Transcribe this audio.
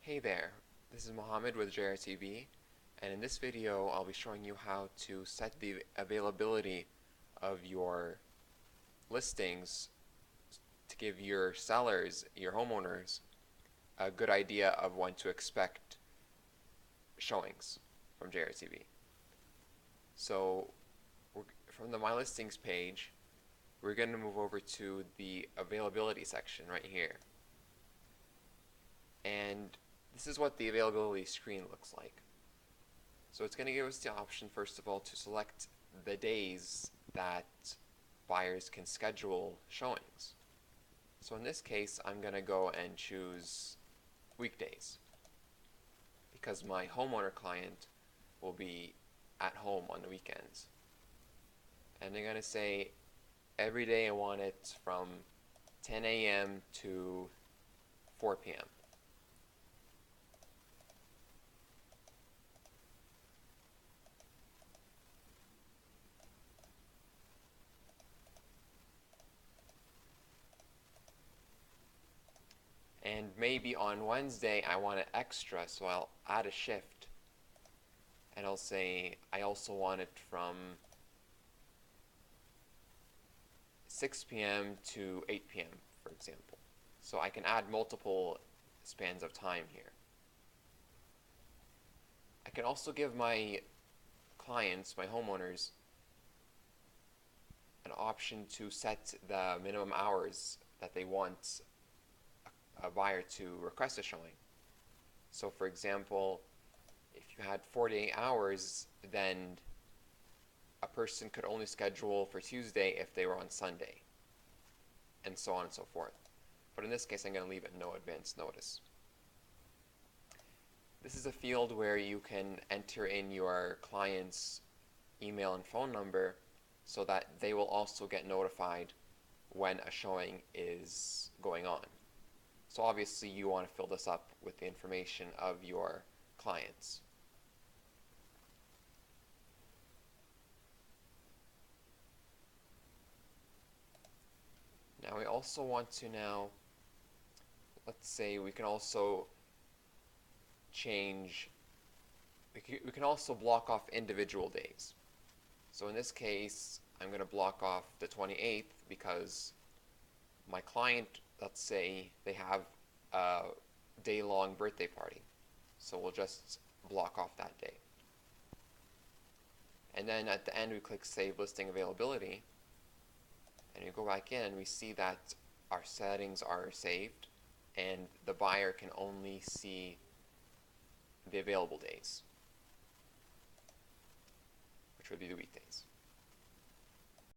Hey there, this is Mohammed with JRTB, and in this video I'll be showing you how to set the availability of your listings to give your sellers, your homeowners, a good idea of when to expect showings from JRTB. So from the My Listings page, we're going to move over to the availability section right here. And this is what the availability screen looks like. So it's going to give us the option, first of all, to select the days that buyers can schedule showings. So in this case, I'm going to go and choose weekdays because my homeowner client will be at home on the weekends. And they're going to say every day I want it from 10 a.m. to 4 p.m. And maybe on Wednesday I want it extra, so I'll add a shift. And I'll say I also want it from 6 p.m. to 8 p.m., for example. So I can add multiple spans of time here. I can also give my clients, my homeowners, an option to set the minimum hours that they want a buyer to request a showing. So for example, if you had 48 hours, then a person could only schedule for Tuesday if they were on Sunday, and so on and so forth. But in this case, I'm going to leave it no advance notice. This is a field where you can enter in your client's email and phone number so that they will also get notified when a showing is going on. So obviously you want to fill this up with the information of your clients. Now we also want to let's say we can also change, we can also block off individual days. So in this case, I'm going to block off the 28th because my client, let's say they have a day-long birthday party. So we'll just block off that day. And then at the end we click Save Listing Availability, and we go back in and we see that our settings are saved and the buyer can only see the available days, which would be the weekdays.